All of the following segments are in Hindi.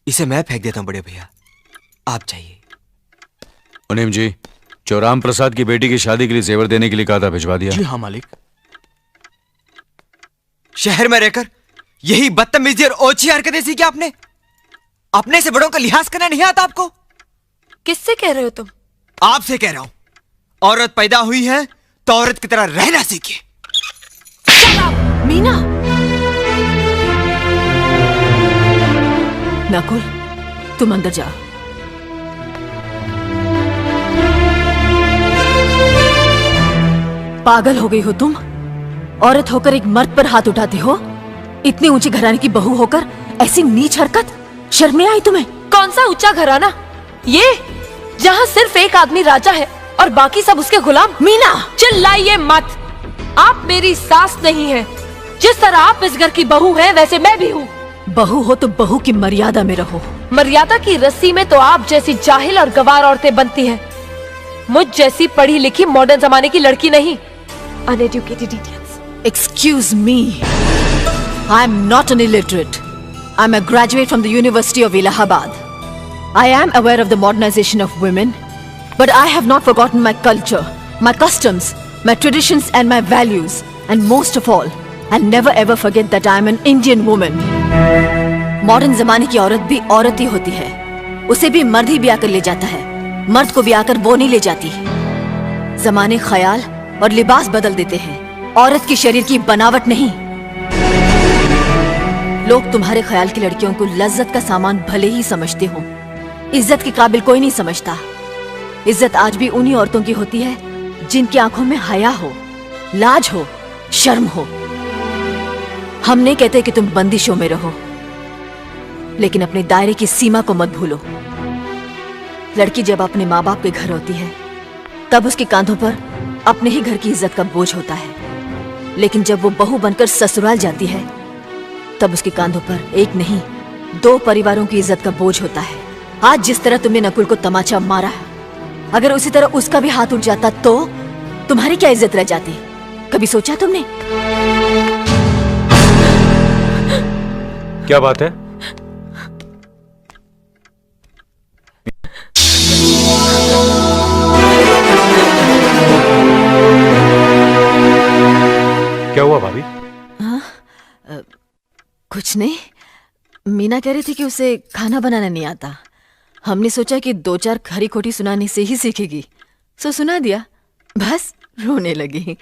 इसे मैं फेंक देता हूं बड़े भैया, आप चाहिए। मुनीम जी, जो राम प्रसाद की बेटी की शादी के लिए जेवर देने के लिए कहा था, भिजवा दिया? जी हाँ मालिक। शहर में रहकर यही बदतमीजी और ओछी हरकतें सीखी आपने? अपने से बड़ों का लिहाज करना नहीं आता आपको? किससे कह रहे हो तुम? आपसे कह रहा हूं। औरत पैदा हुई है तो औरत की तरह रहना सीखिए। मीना! नकुल, तुम अंदर जाओ। पागल हो गई हो तुम? औरत होकर एक मर्द पर हाथ उठाती हो? इतनी ऊंची घराने की बहू होकर ऐसी नीच हरकत, शर्म नहीं आई तुम्हें? कौन सा ऊंचा घराना? ये जहाँ सिर्फ एक आदमी राजा है और बाकी सब उसके गुलाम। मीना! चिल्लाइए मत। आप मेरी सास नहीं है। जिस तरह आप इस घर की बहू हैं, वैसे मैं भी हूँ। बहू हो तो बहू की मर्यादा में रहो। मर्यादा की रस्सी में तो आप जैसी जाहिल और गवार औरतें बनती हैं। मुझ जैसी पढ़ी लिखी मॉडर्न जमाने की लड़की नहीं। Uneducated idiots. Excuse me. I am not an illiterate. I am a graduate from the University of Allahabad. I am aware of the modernization of women, but I have not forgotten my culture, my customs, my traditions and my values. And most of all, I'll never ever forget that I am an Indian woman. Modern जमाने की औरत भी औरत ही होती है। उसे भी मर्द ही ब्याह कर ले जाता है, मर्द को ब्याह कर वो नहीं ले जाती। जमाने ख्याल और लिबास बदल देते हैं, औरत की शरीर की बनावट नहीं। लोग तुम्हारे ख्याल की लड़कियों को लज्जत का सामान भले ही समझते हो, इज्जत के काबिल कोई नहीं समझता। इज्जत आज भी उन्हीं औरतों की होती है जिनकी आंखों में हया हो, लाज हो, शर्म हो। हम नहीं कहते कि तुम बंदिशों में रहो, लेकिन अपने दायरे की सीमा को मत भूलो। लड़की जब अपने माँ बाप के घर होती है, तब उसके कांधों पर अपने ही घर की इज्जत का बोझ होता है। लेकिन जब वो बहू बनकर ससुराल जाती है, तब उसके कांधों पर एक नहीं, 2 परिवारों की इज्जत का बोझ होता है। आज जिस तरह तुमने नकुल को तमाचा मारा है, अगर उसी तरह उसका भी हाथ उठ जाता तो तुम्हारी क्या इज्जत रह जाती? कभी सोचा तुमने? क्या बात है? क्या हुआ भाभी? कुछ नहीं। मीना कह रही थी कि उसे खाना बनाना नहीं आता। हमने सोचा कि 2-4 खरी खोटी सुनाने से ही सीखेगी, सो सुना दिया। बस रोने लगी।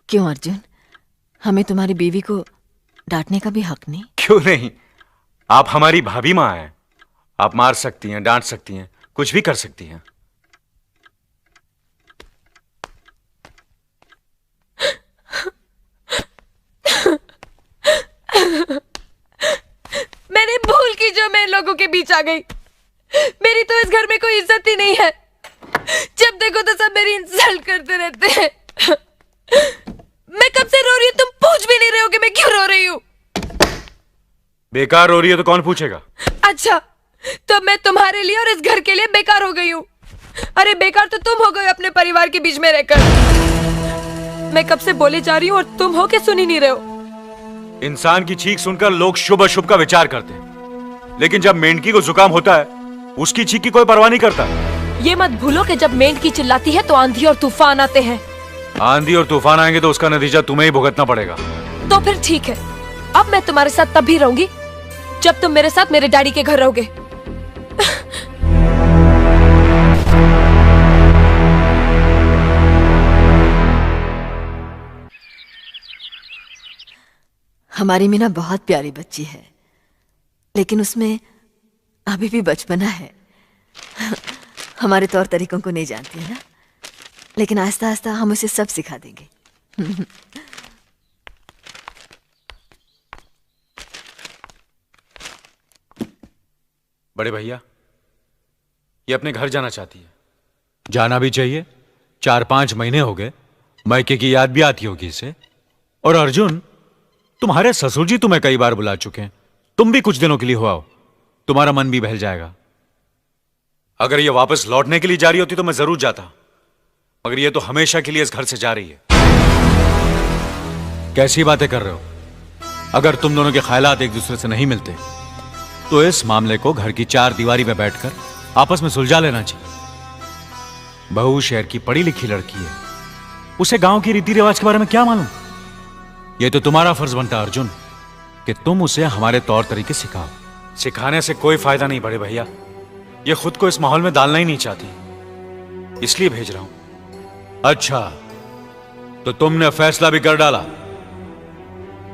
क्यों अर्जुन, हमें तुम्हारी बीवी को डांटने का भी हक नहीं? क्यों नहीं? आप हमारी भाभी माँ हैं। आप मार सकती हैं, डांट सकती हैं, कुछ भी कर सकती हैं। मैंने भूल की जो मैं इन लोगों के बीच आ गई। मेरी तो इस घर में कोई इज्जत ही नहीं है। जब देखो तो सब मेरी इंसल्ट करते रहते हैं। मैं कब से रो रही हूँ, तुम पूछ भी नहीं रहे हो कि मैं क्यों रो रही हूँ। बेकार रो रही है तो कौन पूछेगा? अच्छा, तो मैं तुम्हारे लिए और इस घर के लिए बेकार हो गई हूँ। अरे बेकार तो तुम हो गए अपने परिवार के बीच में रहकर। मैं कब से बोले जा रही हूँ और तुम हो के सुन ही नहीं रहे हो। इंसान की चीख सुनकर लोग शुभ अशुभ का विचार करते हैं, लेकिन जब मेंढकी को जुकाम होता है, उसकी चीख की कोई परवाह नहीं करता। ये मत भूलो कि जब मेंढकी चिल्लाती है तो आंधी और तूफान आते हैं। आंधी और तूफान आएंगे तो उसका नतीजा तुम्हें ही भुगतना पड़ेगा। तो फिर ठीक है, अब मैं तुम्हारे साथ तब भी रहूंगी जब तुम मेरे साथ मेरे डैडी के घर रहोगे। हमारी मीना बहुत प्यारी बच्ची है, लेकिन उसमें अभी भी बचपना है। हमारे तौर तरीकों को नहीं जानती है ना, लेकिन आहिस्ता आहिस्ता हम उसे सब सिखा देंगे। बड़े भैया, ये अपने घर जाना चाहती है। जाना भी चाहिए। 4-5 महीने हो गए, मायके की याद भी आती होगी इसे। और अर्जुन, तुम्हारे ससुर जी तुम्हें कई बार बुला चुके हैं, तुम भी कुछ दिनों के लिए हो आओ, तुम्हारा मन भी बहल जाएगा। अगर ये वापस लौटने के लिए जा रही होती तो मैं जरूर जाता, मगर ये तो हमेशा के लिए इस घर से जा रही है। कैसी बातें कर रहे हो? अगर तुम दोनों के ख्यालात एक दूसरे से नहीं मिलते तो इस मामले को घर की चार दीवारी में बैठकर आपस में सुलझा लेना चाहिए। बहू शहर की पढ़ी लिखी लड़की है, उसे गांव की रीति रिवाज के बारे में क्या मालूम। यह तो तुम्हारा फर्ज बनता है अर्जुन कि तुम उसे हमारे तौर तरीके सिखाओ। सिखाने से कोई फायदा नहीं बड़े भैया, ये खुद को इस माहौल में डालना ही नहीं चाहती, इसलिए भेज रहा हूं। अच्छा, तो तुमने फैसला भी कर डाला।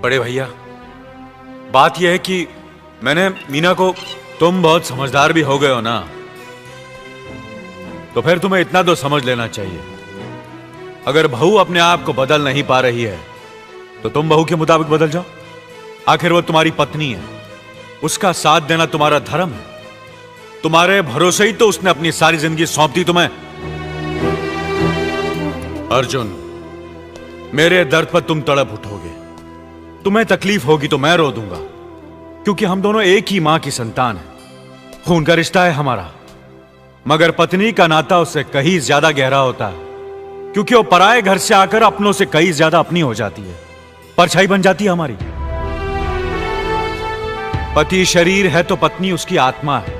बड़े भैया, बात यह है कि मैंने मीना को, तुम बहुत समझदार भी हो गए हो ना, तो फिर तुम्हें इतना तो समझ लेना चाहिए, अगर बहू अपने आप को बदल नहीं पा रही है तो तुम बहू के मुताबिक बदल जाओ। आखिर वो तुम्हारी पत्नी है, उसका साथ देना तुम्हारा धर्म है। तुम्हारे भरोसे ही तो उसने अपनी सारी जिंदगी सौंप दी तुम्हें। अर्जुन, मेरे दर्द पर तुम तड़प उठोगे, तुम्हें तकलीफ होगी तो मैं रो दूंगा, क्योंकि हम दोनों एक ही मां की संतान हैं। खून का रिश्ता है हमारा, मगर पत्नी का नाता उससे कहीं ज्यादा गहरा होता है, क्योंकि वो पराये घर से आकर अपनों से कहीं ज्यादा अपनी हो जाती है, परछाई बन जाती है हमारी। पति शरीर है तो पत्नी उसकी आत्मा है।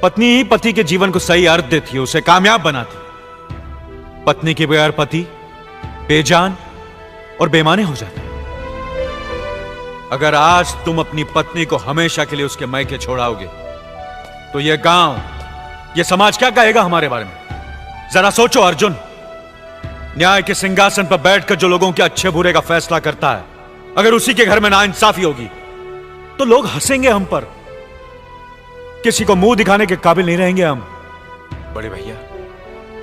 पत्नी ही पति के जीवन को सही अर्थ देती है, उसे कामयाब बनाती है। पत्नी के बगैर पति बेजान और बेमाने हो जाते हैं। अगर आज तुम अपनी पत्नी को हमेशा के लिए उसके मायके छोड़ाओगे तो यह गांव, यह समाज क्या कहेगा हमारे बारे में? जरा सोचो अर्जुन, न्याय के सिंहासन पर बैठकर जो लोगों के अच्छे बुरे का फैसला करता है, अगर उसी के घर में नाइंसाफी होगी तो लोग हंसेंगे हम पर, किसी को मुंह दिखाने के काबिल नहीं रहेंगे हम। बड़े भैया,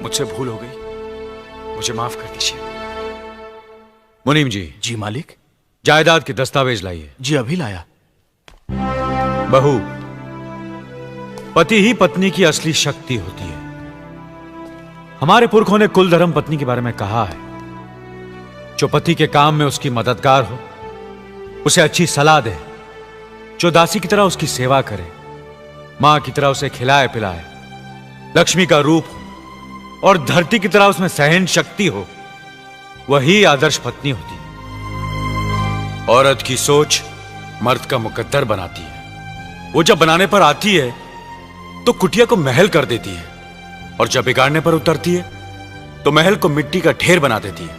मुझसे भूल हो गई, मुझे माफ कर दीजिए। मुनीम जी। जी मालिक। जायदाद के दस्तावेज लाइए। जी अभी लाया। बहू, पति ही पत्नी की असली शक्ति होती है। हमारे पुरखों ने कुल धर्म पत्नी के बारे में कहा है, जो पति के काम में उसकी मददगार हो, उसे अच्छी सलाह दे, जो दासी की तरह उसकी सेवा करे, मां की तरह उसे खिलाए पिलाए, लक्ष्मी का रूप हो और धरती की तरह उसमें सहन शक्ति हो, वही आदर्श पत्नी होती है। औरत की सोच मर्द का मुकद्दर बनाती है। वो जब बनाने पर आती है तो कुटिया को महल कर देती है, और जब बिगाड़ने पर उतरती है तो महल को मिट्टी का ढेर बना देती है।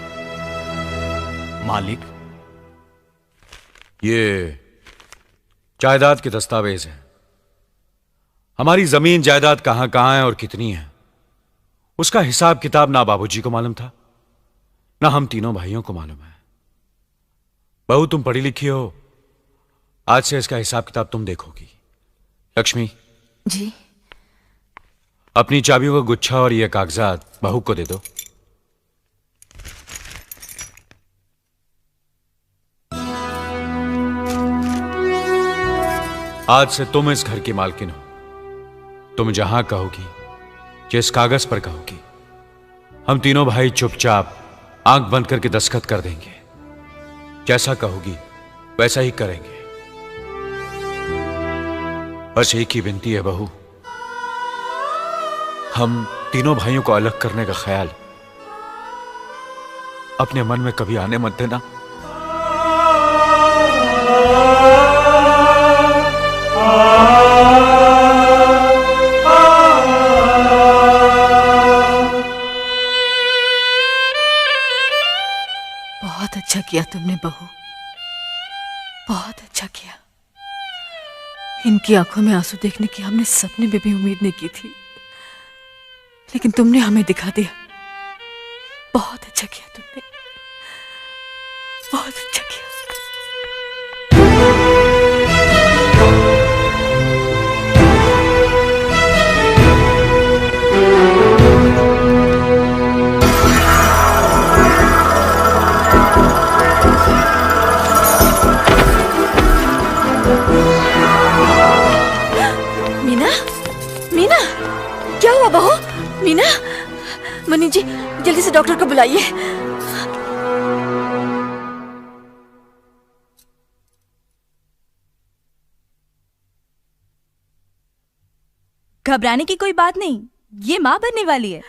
मालिक, ये जायदाद के दस्तावेज हैं। हमारी जमीन जायदाद कहां कहां है और कितनी है, उसका हिसाब किताब ना बाबूजी को मालूम था, ना हम तीनों भाइयों को मालूम है। बहू, तुम पढ़ी लिखी हो, आज से इसका हिसाब किताब तुम देखोगी। लक्ष्मी जी। अपनी चाबियों का गुच्छा और ये कागजात बहू को दे दो। आज से तुम इस घर की मालकिन हो। तुम जहां कहोगी, जिस कागज पर कहोगी, हम तीनों भाई चुपचाप आंख बंद करके दस्तखत कर देंगे। जैसा कहोगी वैसा ही करेंगे। बस एक ही विनती है बहू, हम तीनों भाइयों को अलग करने का ख्याल अपने मन में कभी आने मत देना। बहुत अच्छा किया तुमने बहू, बहुत अच्छा किया। इनकी आंखों में आंसू देखने की हमने सपने में भी उम्मीद नहीं की थी, लेकिन तुमने हमें दिखा दिया। बहुत अच्छा किया तुमने, बहुत अच्छा किया। मीना, मीना, क्या हुआ बहू? मीना, मनी जी जल्दी से डॉक्टर को बुलाइए। घबराने की कोई बात नहीं, ये माँ बनने वाली है।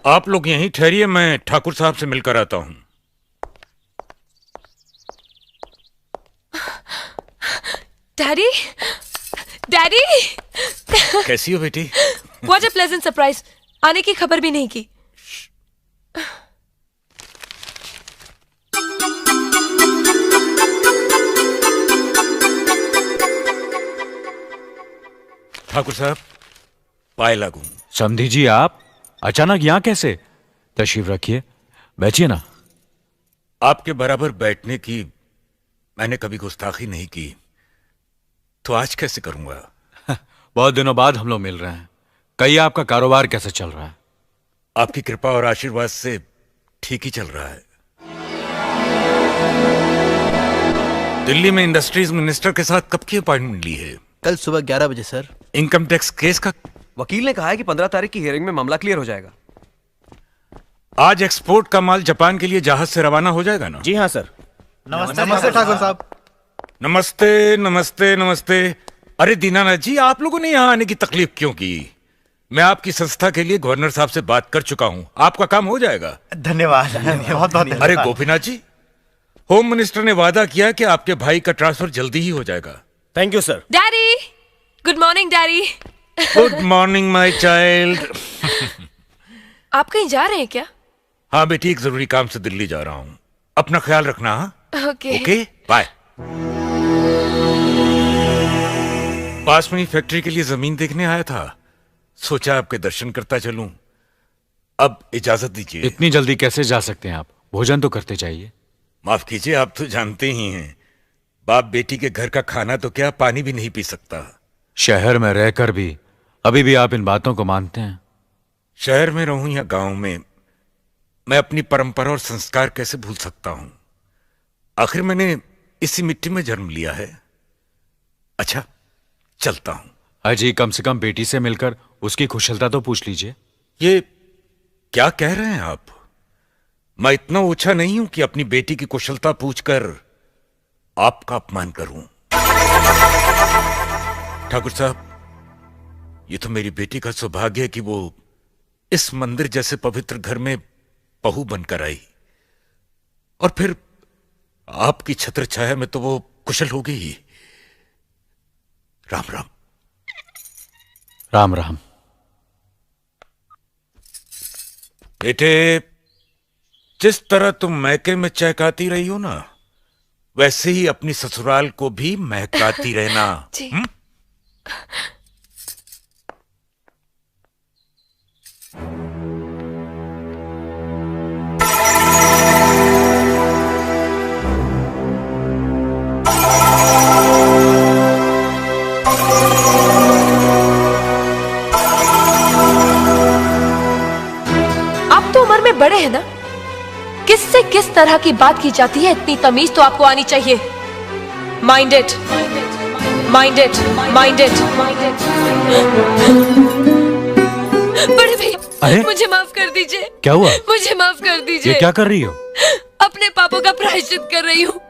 आप लोग यहीं ठहरिए, मैं ठाकुर साहब से मिलकर आता हूं। डैडी, डैडी, कैसी हो बेटी? What a pleasant surprise. आने की खबर भी नहीं की। ठाकुर साहब, पाए लागू। समधी जी, आप अचानक यहां कैसे? तशरीफ रखिए, बैठिए ना। आपके बराबर बैठने की मैंने कभी गुस्ताखी नहीं की, तो आज कैसे करूंगा? बहुत दिनों बाद हम लोग मिल रहे हैं। कहिए, आपका कारोबार कैसे चल रहा है? आपकी कृपा और आशीर्वाद से ठीक ही चल रहा है। दिल्ली में इंडस्ट्रीज मिनिस्टर के साथ कब की अपॉइंटमेंट ली है? कल सुबह 11 बजे सर। इनकम टैक्स केस का? वकील ने कहा है कि 15 तारीख की हियरिंग में मामला क्लियर हो जाएगा। आज एक्सपोर्ट का माल जापान के लिए जहाज से रवाना हो जाएगा ना? जी हाँ सर। नमस्ते ठाकुर साहब। नमस्ते नमस्ते नमस्ते। अरे दीनानाथ जी, आप लोगों ने यहाँ आने की तकलीफ क्यों की? मैं आपकी संस्था के लिए गवर्नर साहब से बात कर चुका हूँ, आपका काम हो जाएगा। धन्यवाद, बहुत बहुत। अरे गोपीनाथ जी, होम मिनिस्टर ने वादा किया कि आपके भाई का ट्रांसफर जल्दी ही हो जाएगा। Thank you sir. Daddy, good morning daddy. Good morning my child. आप कहीं जा रहे हैं क्या? हाँ बेटी, एक जरूरी काम से दिल्ली जा रहा हूँ। अपना ख्याल रखना। हाँ, ओके ओके, बाय। पास में ही फैक्ट्री के लिए जमीन देखने आया था, सोचा आपके दर्शन करता चलूं। अब इजाजत दीजिए। इतनी जल्दी कैसे जा सकते हैं आप? भोजन तो करते जाइए। माफ कीजिए, आप तो जानते ही हैं, बाप बेटी के घर का खाना तो क्या, पानी भी नहीं पी सकता। शहर में रहकर भी अभी भी आप इन बातों को मानते हैं? शहर में रहूं या गांव में, मैं अपनी परंपरा और संस्कार कैसे भूल सकता हूं? आखिर मैंने इसी मिट्टी में जन्म लिया है। अच्छा, चलता हूं। अजी, कम से कम बेटी से मिलकर उसकी कुशलता तो पूछ लीजिए। ये क्या कह रहे हैं आप? मैं इतना ओछा नहीं हूं कि अपनी बेटी की कुशलता पूछकर आपका अपमान करूं। ठाकुर साहब, ये तो मेरी बेटी का सौभाग्य है कि वो इस मंदिर जैसे पवित्र घर में बहू बनकर आई, और फिर आपकी छत्र छाया में तो वो कुशल हो गई ही। राम राम। राम राम। बेटे, जिस तरह तुम मैके में चहकाती रही हो ना, वैसे ही अपनी ससुराल को भी महकाती रहना। जी। आप तो उम्र में बड़े हैं ना, किससे किस तरह की बात की जाती है, इतनी तमीज तो आपको आनी चाहिए। Mind it, mind it, mind it. बड़े भैया, अरे? मुझे माफ कर दीजिए। क्या हुआ? मुझे माफ कर ये दीजिए। क्या कर रही हो? अपने पापों का प्रायश्चित कर रही हूँ।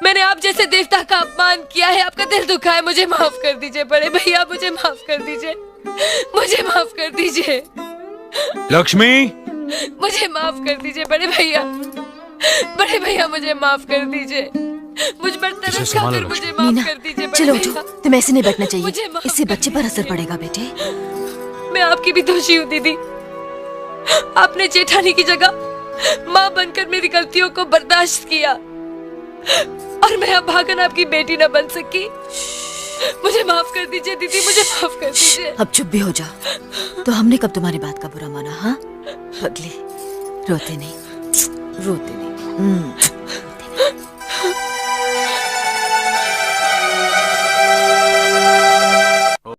मैंने आप जैसे देवता का अपमान किया है, आपका दिल दुखा है। मुझे माफ कर दीजिए बड़े भैया, मुझे माफ कर दीजिए, मुझे माफ कर दीजिए। लक्ष्मी, मुझे माफ कर दीजिए बड़े भैया, बड़े भैया मुझे माफ कर दीजिए। मुझ पर तरस इसे संभालो खाकर मुझे लक्ष्मी। माफ मीना, कर दीजिए बड़े चलो भैया। उठो, तुम्हें ऐसे नहीं बैठना मुझे चाहिए, माफ इससे कर बच्चे पर असर पड़ेगा बेटे। मैं आपकी भी दोषी हूँ दीदी। आपने जेठानी की जगह माँ बनकर मेरी गलतियों को बर्दाश्त किया, और मैं अब भागन आपकी बेटी न बन सकी। मुझे माफ कर दीजिए दीदी, मुझे माफ कर दीजिए। अब चुप भी हो जाओ। तो हमने कब तुम्हारी बात का बुरा माना? हाँ पगली, रोते नहीं, रोते नहीं।